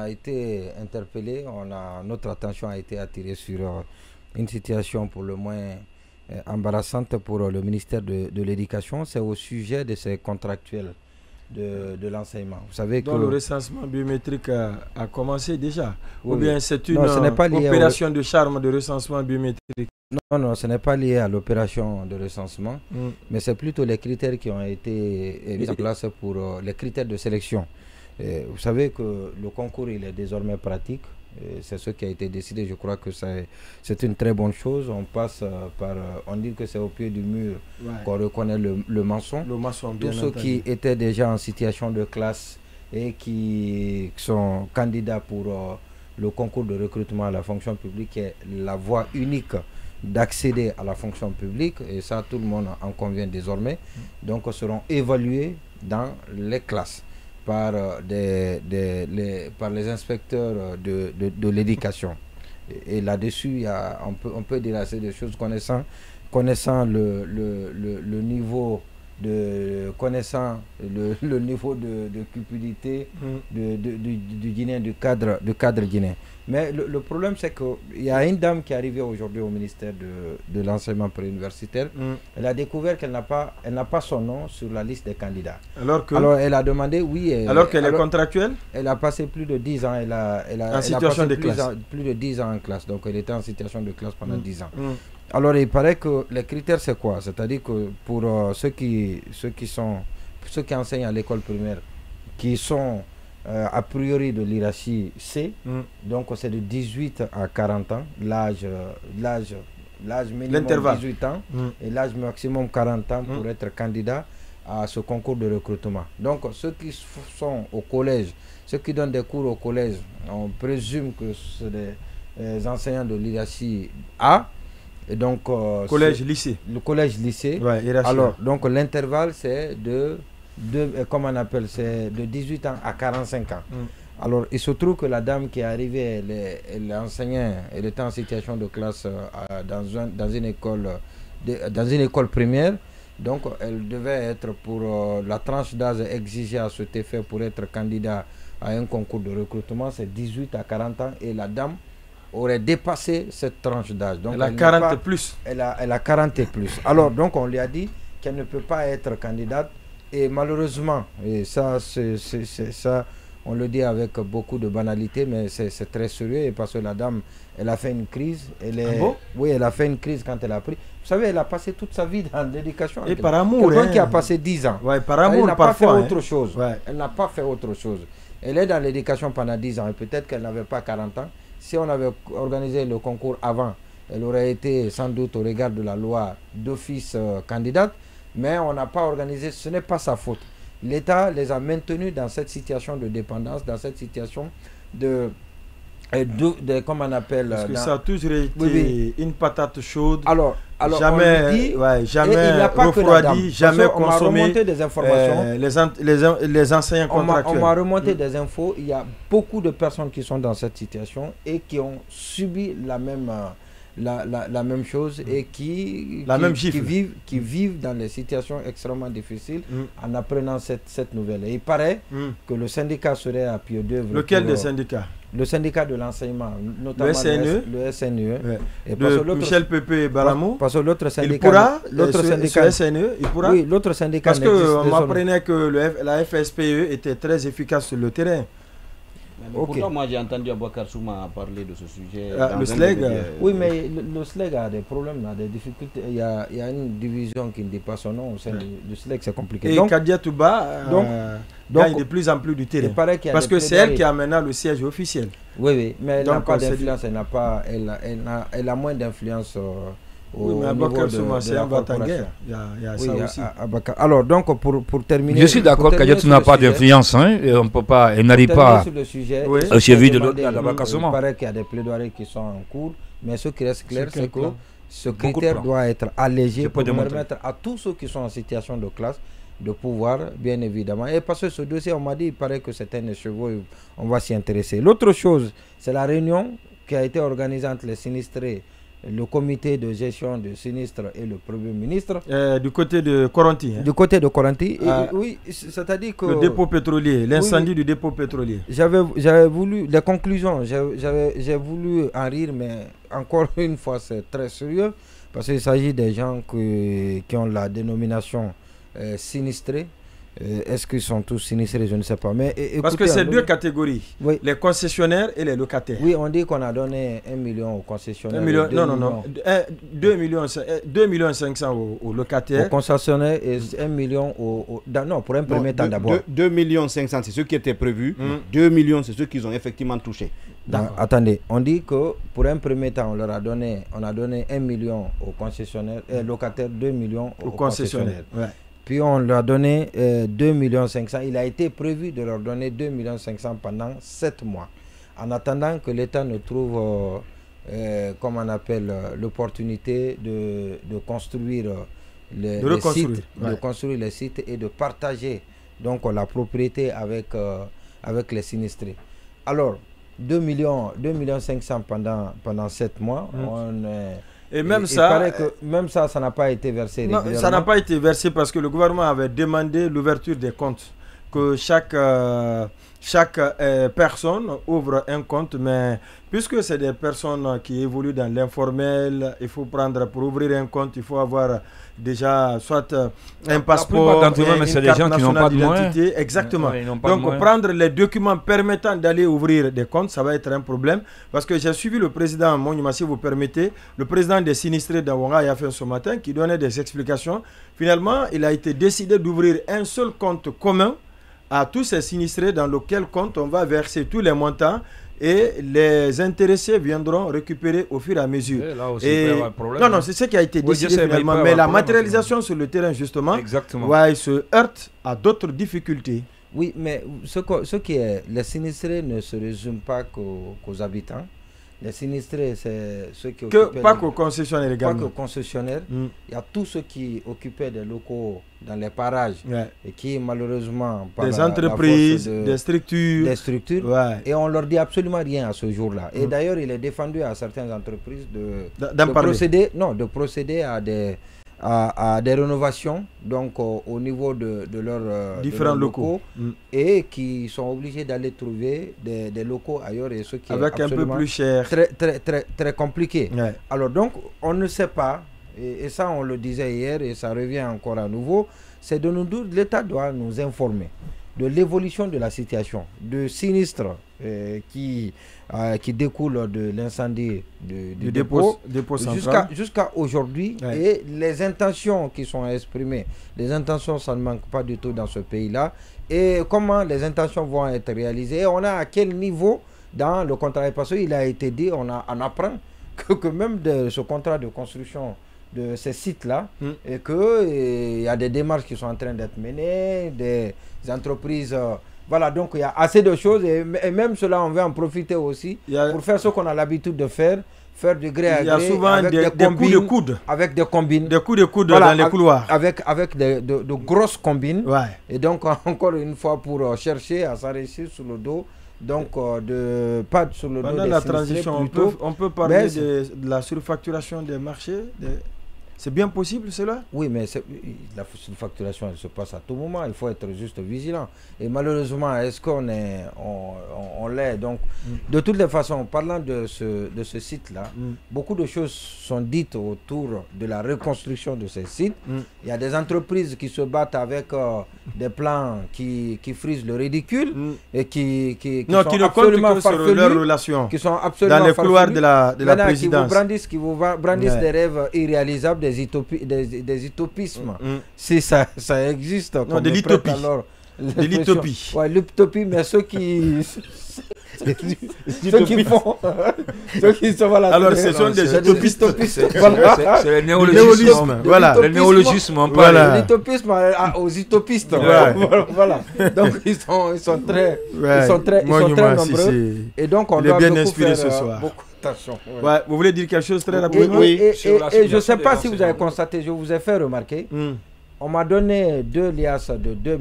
été interpellé, notre attention a été attirée sur une situation pour le moins embarrassante pour le ministère de l'Éducation. C'est au sujet de ces contractuels de l'enseignement. Vous savez que le recensement biométrique a commencé déjà, oui, ou bien c'est une opération de charme de recensement biométrique? Non, ce n'est pas lié à l'opération de recensement, mais c'est plutôt les critères qui ont été mis en place pour les critères de sélection. Vous savez que le concours il est désormais pratique. C'est ce qui a été décidé. Je crois que c'est une très bonne chose. On passe on dit que c'est au pied du mur qu'on reconnaît le maçon. Tous ceux qui étaient déjà en situation de classe et qui sont candidats pour le concours de recrutement à la fonction publique est la voie unique d'accéder à la fonction publique, et ça tout le monde en convient désormais. Donc seront évalués dans les classes par les inspecteurs de l'éducation. Et là-dessus, on peut dire assez de choses connaissant le niveau connaissant le niveau de cupidité du Guinéen, du cadre guinéen. Mais le problème, c'est qu'il y a une dame qui est arrivée aujourd'hui au ministère de l'enseignement préuniversitaire. Elle a découvert qu'elle n'a pas son nom sur la liste des candidats. Alors elle a demandé, alors qu'elle est contractuelle. Elle a passé plus de 10 ans. Elle a situation de classe. Plus de 10 ans en classe. Donc elle était en situation de classe pendant 10 ans. Alors il paraît que les critères c'est quoi? C'est-à-dire que pour ceux qui enseignent à l'école primaire, qui sont a priori de l'hierarchie C, donc c'est de 18 à 40 ans, l'âge minimum 18 ans et l'âge maximum 40 ans pour être candidat à ce concours de recrutement. Donc ceux qui sont au collège, ceux qui donnent des cours au collège, on présume que c'est des enseignants de l'hierarchie A. Et donc, collège-lycée. Le collège-lycée. Ouais, alors, donc l'intervalle, c'est comment on appelle, c'est de 18 ans à 45 ans. Alors, il se trouve que la dame qui est arrivée, elle enseignait, elle était en situation de classe dans une école primaire. Donc, elle devait être pour la tranche d'âge exigée à cet effet pour être candidat à un concours de recrutement, c'est 18 à 40 ans. Et la dame aurait dépassé cette tranche d'âge. Donc elle a 40 et plus. Elle a 40 et plus. Alors, donc, on lui a dit qu'elle ne peut pas être candidate. Et malheureusement, et ça, on le dit avec beaucoup de banalité, mais c'est très sérieux. Et parce que la dame, elle a fait une crise. Oui, elle a fait une crise quand elle a pris. Vous savez, elle a passé toute sa vie dans l'éducation. Et par amour. Quelqu'un qui a passé 10 ans. Ouais, par amour, elle n'a pas fait autre chose. Ouais. Elle n'a pas fait autre chose. Elle est dans l'éducation pendant 10 ans. Et peut-être qu'elle n'avait pas 40 ans. Si on avait organisé le concours avant, elle aurait été sans doute au regard de la loi d'office candidate, mais on n'a pas organisé, ce n'est pas sa faute. L'État les a maintenus dans cette situation de dépendance, dans cette situation de comment on appelle... Parce que ça a toujours été une patate chaude. Alors jamais, dit, jamais refroidi, jamais consommé. On m'a remonté des informations. Les enseignants contractuels. On m'a remonté des infos. Il y a beaucoup de personnes qui sont dans cette situation et qui ont subi la même chose et qui vivent dans des situations extrêmement difficiles en apprenant cette nouvelle. Et il paraît que le syndicat serait à pied d'œuvre. Lequel des syndicats? Le syndicat de l'enseignement, notamment le SNE. Ouais. De Michel Pépé Balamou. Parce que l'autre syndicat... Il pourra, l'autre syndicat SNE, il pourra. Oui, l'autre syndicat... Parce qu'on m'apprenait que la FSPE était très efficace sur le terrain. Pourtant, moi j'ai entendu Abouakar Souma parler de ce sujet. Le SLEG. Oui, mais le SLEG a des problèmes, a des difficultés. Il y a une division qui ne dit pas son nom au sein du SLEG, c'est compliqué. Et Kadia Touba gagne de plus en plus du terrain. Parce que c'est elle qui a maintenant le siège officiel. Oui, mais elle n'a pas d'influence, elle a moins d'influence. Oui, mais Abouakar Souma, c'est un batailleur. Il y a ça aussi. Alors, donc, pour terminer... Je suis d'accord qu'Adiatou n'a pas d'influence. On peut pas, elle n'arrive pas au cheville de l'Abouakar Souma. Il paraît qu'il y a des plaidoiries qui sont en cours, mais ce qui reste clair, c'est que ce critère doit être allégé pour permettre à tous ceux qui sont en situation de classe de pouvoir, bien évidemment. Et parce que ce dossier, on m'a dit, il paraît que c'est un écheveau, on va s'y intéresser. L'autre chose, c'est la réunion qui a été organisée entre les sinistrés le comité de gestion de sinistre et le Premier ministre. Du côté de Coranty. Du côté de Coranty. Oui, c'est-à-dire que... Le dépôt pétrolier, l'incendie du dépôt pétrolier. J'avais voulu, les conclusions, j'ai voulu en rire, mais encore une fois, c'est très sérieux, parce qu'il s'agit des gens qui ont la dénomination sinistrés. Est-ce qu'ils sont tous sinistrés? Je ne sais pas. Mais, écoutez, parce que c'est deux catégories, oui. Les concessionnaires et les locataires. Oui, on dit qu'on a donné 1 million aux concessionnaires. 1 million, non. 2 millions 500 aux locataires. Aux concessionnaires et 1 million non, pour un premier temps d'abord. 2 millions 500, c'est ce qui était prévu. 2 millions, c'est ce qu'ils ont effectivement touché. Attendez, on dit que pour un premier temps, on a donné 1 million aux concessionnaires et locataires, 2 millions aux concessionnaires. Ouais. Puis on leur a donné 2 millions 500. Il a été prévu de leur donner 2 millions 500 pendant 7 mois. En attendant que l'État ne trouve, comme on appelle, l'opportunité de construire les sites, de construire les sites et de partager donc la propriété avec les sinistrés. Alors, 2 millions 500 pendant 7 mois, et même ça, ça n'a pas été versé. Non, ça n'a pas été versé parce que le gouvernement avait demandé l'ouverture des comptes, que chaque personne ouvre un compte, mais puisque c'est des personnes qui évoluent dans l'informel, il faut prendre, pour ouvrir un compte, il faut avoir déjà soit un passeport, une carte nationale d'identité. Exactement. Donc prendre les documents permettant d'aller ouvrir des comptes, ça va être un problème. Parce que j'ai suivi le président Monima, si vous permettez, le président des sinistrés d'Awanga a fait ce matin, qui donnait des explications. Finalement, il a été décidé d'ouvrir un seul compte commun à tous ces sinistrés, dans lequel compte on va verser tous les montants et les intéressés viendront récupérer au fur et à mesure. Et là aussi, il peut y avoir un problème. Non, c'est ce qui a été décidé finalement. Mais la matérialisation sur le terrain, justement, il se heurte à d'autres difficultés. Oui, mais ce qui est, les sinistrés ne se résument pas qu'aux habitants. Les sinistrés, c'est ceux qui occupaient... Pas qu'aux concessionnaires également. Pas qu'aux concessionnaires. Il y a tous ceux qui occupaient des locaux dans les parages et qui, malheureusement... Des entreprises, des structures. Et on ne leur dit absolument rien à ce jour-là. Et d'ailleurs, il est défendu à certaines entreprises de procéder à des rénovations donc au niveau de leurs différents locaux et qui sont obligés d'aller trouver des locaux ailleurs, et ce qui avec est un peu plus cher, très compliqué. Alors donc on ne sait pas, et ça on le disait hier et ça revient encore à nouveau, c'est de nous dire l'État doit nous informer de l'évolution de la situation, de sinistres qui découlent de l'incendie du dépôt jusqu'à aujourd'hui, et les intentions qui sont exprimées. Les intentions, ça ne manque pas du tout dans ce pays-là. Et comment les intentions vont être réalisées, on a à quel niveau dans le contrat. Parce qu'il a été dit, on apprend que même de ce contrat de construction de ces sites-là, et qu'il y a des démarches qui sont en train d'être menées, des entreprises... voilà, donc il y a assez de choses, et même cela, on veut en profiter aussi pour faire ce qu'on a l'habitude de faire du gré à gré. Il y a souvent avec des coups de coude. Avec des combines. Des coups de coude dans les couloirs. Avec de grosses combines. Et donc, encore une fois, pour chercher à s'enrichir sur le dos. Donc, pas sur le dos des sinistrés. Pendant la transition, on peut parler de la surfacturation des marchés. C'est bien possible cela? Oui, mais la facturation, elle se passe à tout moment. Il faut être juste vigilant. Et malheureusement, est-ce qu'on l'est? Donc, de toutes les façons, parlant de ce site-là, beaucoup de choses sont dites autour de la reconstruction de ces sites. Il y a des entreprises qui se battent avec des plans qui frisent le ridicule et qui sont absolument farfelus, qui sont absolument dans les couloirs de la présidence. Qui vous brandissent des rêves irréalisables, des utopismes. Si ça existe. Non, de l'utopie. De l'utopie. Ouais, l'utopie, mais ceux qui... ceux qui font... ceux qui sont... Voilà, alors, ce sont des utopistes. C'est le néologisme. Voilà. Le néologisme, on parle. L'utopisme aux utopistes. Voilà. Donc, ils sont très nombreux. Et donc, on doit beaucoup faire beaucoup attention. Vous voulez dire quelque chose très rapidement? Et je ne sais pas si vous avez constaté, je vous ai fait remarquer On m'a donné 2 liasses de 2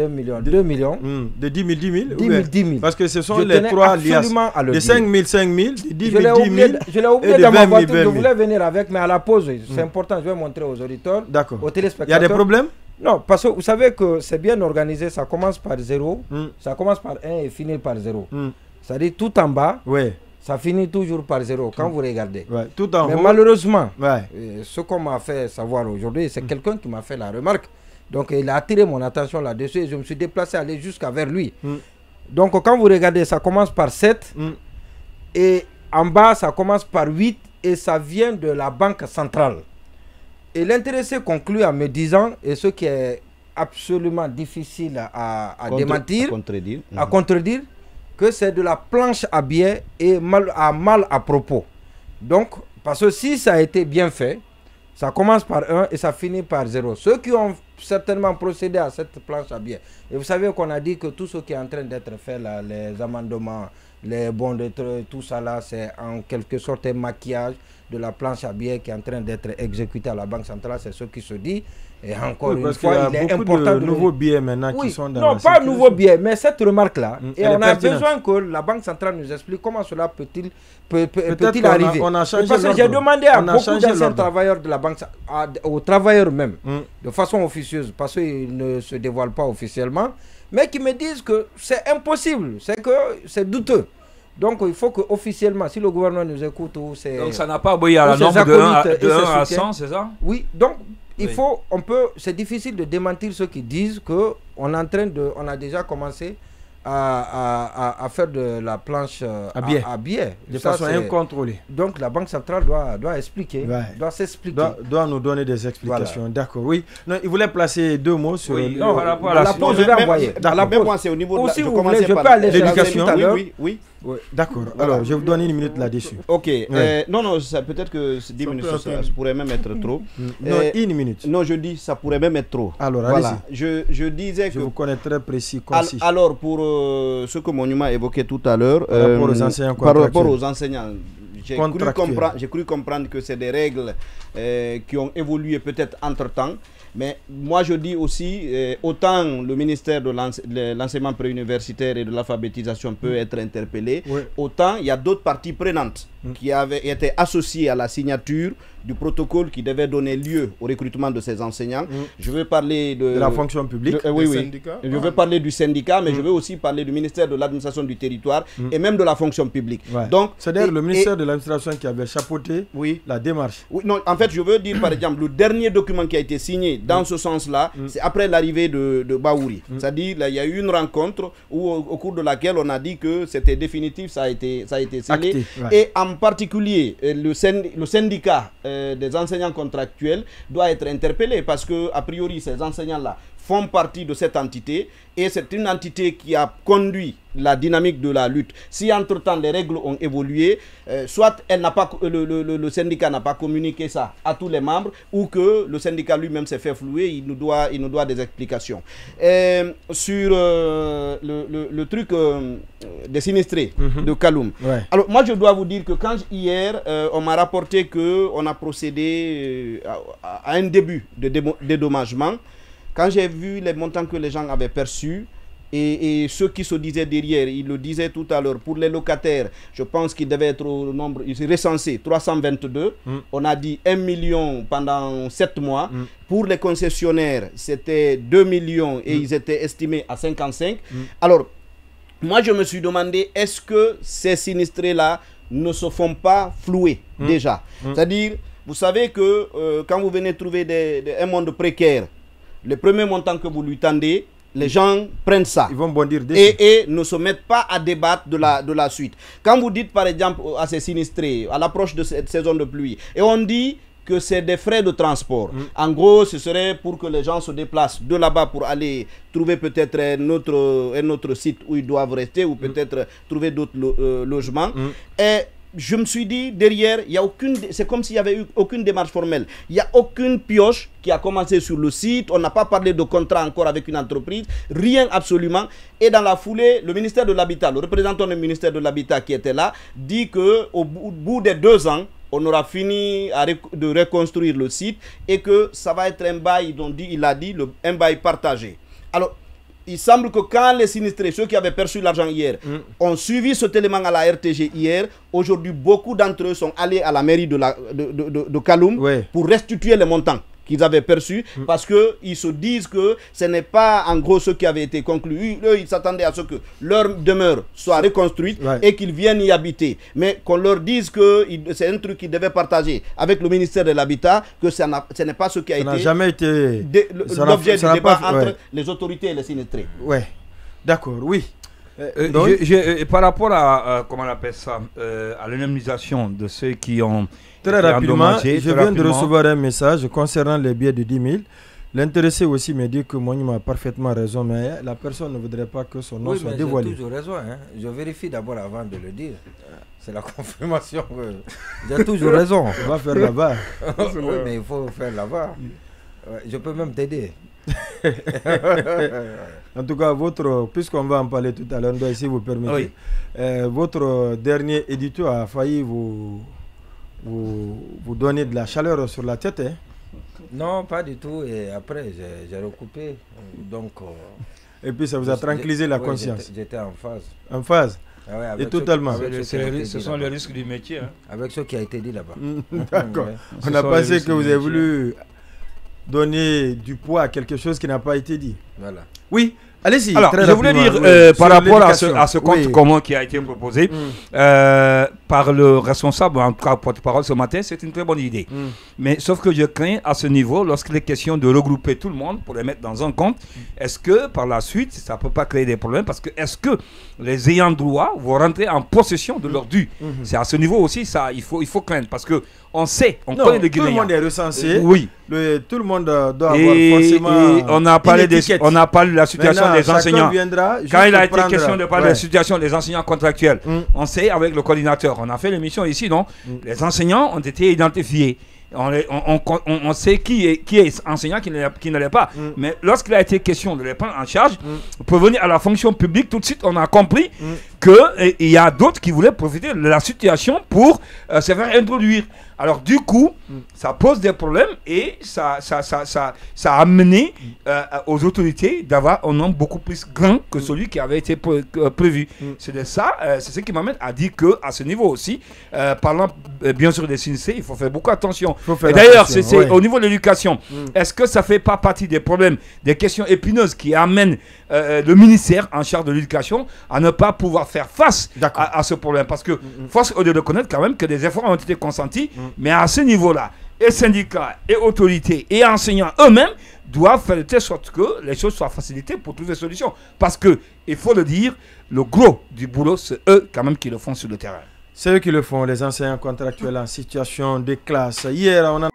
millions. 2 millions. De 10 000, 10 000. Parce que ce sont les 3 liasses. De 5 000, 5 000, de 10 000, 10 000. Je l'ai oublié dans ma voiture. Je voulais venir avec, mais à la pause, c'est important. Je vais montrer aux auditeurs, aux téléspectateurs. Il y a des problèmes? Non, parce que vous savez que c'est bien organisé. Ça commence par 0, ça commence par 1 et finit par 0. C'est-à-dire tout en bas. Oui. Ça finit toujours par 0 quand vous regardez. Ouais, tout en mais haut. Malheureusement, ce qu'on m'a fait savoir aujourd'hui, c'est quelqu'un qui m'a fait la remarque. Donc il a attiré mon attention là-dessus et je me suis déplacé, aller jusqu'à vers lui. Donc quand vous regardez, ça commence par 7 et en bas, ça commence par 8 et ça vient de la banque centrale. Et l'intéressé conclut en me disant, et ce qui est absolument difficile à démentir, à contredire, que c'est de la planche à billets et mal à propos. Donc, parce que si ça a été bien fait, ça commence par 1 et ça finit par 0. Ceux qui ont certainement procédé à cette planche à billets, et vous savez qu'on a dit que tout ce qui est en train d'être fait, là, les amendements, les bons de tout ça là, c'est en quelque sorte un maquillage de la planche à billets qui est en train d'être exécutée à la Banque centrale, c'est ce qui se dit. Et encore une fois, il est important de nouveaux billets maintenant qui sont dans non, pas nouveaux billets, mais cette remarque-là. Et on a besoin que la Banque centrale nous explique comment cela peut-il arriver. Parce que j'ai demandé à beaucoup d'anciens travailleurs de la Banque, aux travailleurs même, de façon officieuse, parce qu'ils ne se dévoilent pas officiellement, mais qui me disent que c'est impossible, c'est douteux. Donc il faut que officiellement, si le gouvernement nous écoute, donc ça n'a pas abouti à la norme de 1 à 100, c'est ça? Oui, donc c'est difficile de démentir ceux qui disent que on a déjà commencé à faire de la planche à billets de façon incontrôlée. Donc la Banque centrale doit expliquer, doit s'expliquer. Doit nous donner des explications. Voilà. D'accord, oui. Non, il voulait placer 2 mots sur par rapport à la pause, je vais envoyer. Moi, c'est au niveau de la... Si vous voulez, je peux aller l'éducation. tout à l'heure. Oui. D'accord. Voilà. Alors, je vous donne 1 minute là-dessus. Ok. Non, peut-être que 10 minutes, ça pourrait même être trop. Non, 1 minute. Non, je dis ça pourrait même être trop. Alors, voilà. Je disais que... Je vous connais très précis, concis. Alors, pour ce que Monument évoquait tout à l'heure, par rapport aux enseignants, j'ai cru comprendre que c'est des règles qui ont évolué peut-être entre-temps. Mais moi je dis aussi, autant le ministère de l'enseignement préuniversitaire et de l'alphabétisation peut être interpellé, autant il y a d'autres parties prenantes qui avaient été associées à la signature du protocole qui devait donner lieu au recrutement de ces enseignants. Je veux parler de la fonction publique, syndicat. Je veux parler du syndicat, mais je veux aussi parler du ministère de l'administration du territoire et même de la fonction publique. Donc, c'est d'ailleurs le ministère de l'administration qui avait chapeauté la démarche. Non, en fait, je veux dire par exemple, le dernier document qui a été signé dans ce sens-là, c'est après l'arrivée de Baouri. C'est-à-dire, il y a eu une rencontre au cours de laquelle on a dit que c'était définitif, ça a été scellé. Et en particulier, le syndicat des enseignants contractuels doit être interpellé parce que, a priori, ces enseignants-là font partie de cette entité et c'est une entité qui a conduit la dynamique de la lutte. Si entre-temps les règles ont évolué, soit le syndicat n'a pas communiqué ça à tous les membres ou que le syndicat lui-même s'est fait flouer, il nous doit des explications. Sur le truc des sinistrés de Kaloum. Alors moi je dois vous dire que quand hier on m'a rapporté qu'on a procédé à un début de dédommagement, quand j'ai vu les montants que les gens avaient perçus et ceux qui se disaient derrière, ils le disaient tout à l'heure, pour les locataires, je pense qu'il devait être au nombre, il s'est recensé 322. On a dit 1 million pendant 7 mois. Pour les concessionnaires, c'était 2 millions et ils étaient estimés à 55. Alors, moi je me suis demandé, est-ce que ces sinistrés-là ne se font pas flouer déjà? C'est-à-dire, vous savez que quand vous venez trouver un monde précaire, le premier montant que vous lui tendez, les gens prennent ça. Ils vont bondir et ne se mettent pas à débattre de la suite. Quand vous dites par exemple à ces sinistrés, à l'approche de cette saison de pluie, et on dit que c'est des frais de transport. En gros, ce serait pour que les gens se déplacent de là-bas pour aller trouver peut-être un autre site où ils doivent rester ou peut-être trouver d'autres logements. Et je me suis dit, derrière, c'est comme s'il n'y avait eu aucune démarche formelle. Il n'y a aucune pioche qui a commencé sur le site. On n'a pas parlé de contrat encore avec une entreprise. Rien absolument. Et dans la foulée, le ministère de l'Habitat, le représentant du ministère de l'Habitat qui était là, dit qu'au bout des 2 ans, on aura fini de reconstruire le site et que ça va être un bail, il a dit, un bail partagé. Alors, il semble que quand les sinistrés, ceux qui avaient perçu l'argent hier, ont suivi cet élément à la RTG hier, aujourd'hui, beaucoup d'entre eux sont allés à la mairie de Kaloum pour restituer les montants qu'ils avaient perçus, parce qu'ils se disent que ce n'est pas en gros ce qui avait été conclu. Eux, ils s'attendaient à ce que leur demeure soit reconstruite et qu'ils viennent y habiter. Mais qu'on leur dise que c'est un truc qu'ils devaient partager avec le ministère de l'Habitat, que ce n'est pas ce qui a été jamais été l'objet du débat entre les autorités et les sinistrés. Oui, d'accord, oui. Par rapport à, comment on appelle ça, à l'indemnisation de ceux qui ont... Très rapidement, je viens de recevoir un message concernant les billets de 10 000. L'intéressé aussi me dit que Monim a parfaitement raison, mais la personne ne voudrait pas que son nom soit dévoilé. J'ai toujours raison, hein. Je vérifie d'abord avant de le dire. C'est la confirmation que j'ai toujours raison. On va faire là-bas. Oui, mais il faut faire là-bas. Je peux même t'aider. En tout cas, puisqu'on va en parler tout à l'heure, si vous permettez, votre dernier édito a failli vous donner de la chaleur sur la tête, hein? Non, pas du tout. Et après, j'ai recoupé. Donc, et puis, ça vous a tranquillisé la conscience? J'étais en phase. En phase? Ah ouais, et totalement. Ce sont les risques du métier. Hein. Avec ce qui a été dit là-bas. D'accord. On a pensé que vous avez voulu donner du poids à quelque chose qui n'a pas été dit. Voilà. Oui. Allez-y. Alors, je voulais dire, par rapport à ce compte commun qui a été proposé par le responsable, en tout cas porte-parole ce matin, c'est une très bonne idée. Mais sauf que je crains à ce niveau, lorsqu'il est question de regrouper tout le monde pour les mettre dans un compte, est-ce que par la suite, ça ne peut pas créer des problèmes? Parce que est-ce que les ayants droit vont rentrer en possession de leur dû? C'est à ce niveau aussi, ça, il faut craindre. Parce que on sait, on connaît les Guinéens. Tout le monde est recensé. Oui. Tout le monde doit avoir forcément. Et on a parlé de la situation des enseignants. Quand il a été question de parler de la situation des enseignants contractuels, on sait avec le coordinateur, on a fait l'émission ici, non? Les enseignants ont été identifiés. On sait qui est enseignant, qui ne l'est pas. Mais lorsqu'il a été question de les prendre en charge, pour venir à la fonction publique, tout de suite, on a compris qu'il y a d'autres qui voulaient profiter de la situation pour se faire introduire. Alors du coup, ça pose des problèmes et ça a amené aux autorités d'avoir un nombre beaucoup plus grand que celui qui avait été prévu. C'est ce qui m'amène à dire qu'à ce niveau aussi, parlant bien sûr des sinistrés, il faut faire beaucoup attention. Et d'ailleurs, c'est au niveau de l'éducation, est-ce que ça ne fait pas partie des problèmes, des questions épineuses qui amènent le ministère en charge de l'éducation à ne pas pouvoir faire face à ce problème? Parce que force est de reconnaître quand même que des efforts ont été consentis, mais à ce niveau-là, et syndicats, et autorités, et enseignants eux-mêmes doivent faire de telle sorte que les choses soient facilitées pour trouver des solutions. Parce que, il faut le dire, le gros du boulot, c'est eux quand même qui le font sur le terrain. C'est eux qui le font, les enseignants contractuels en situation de classe. Hier, on a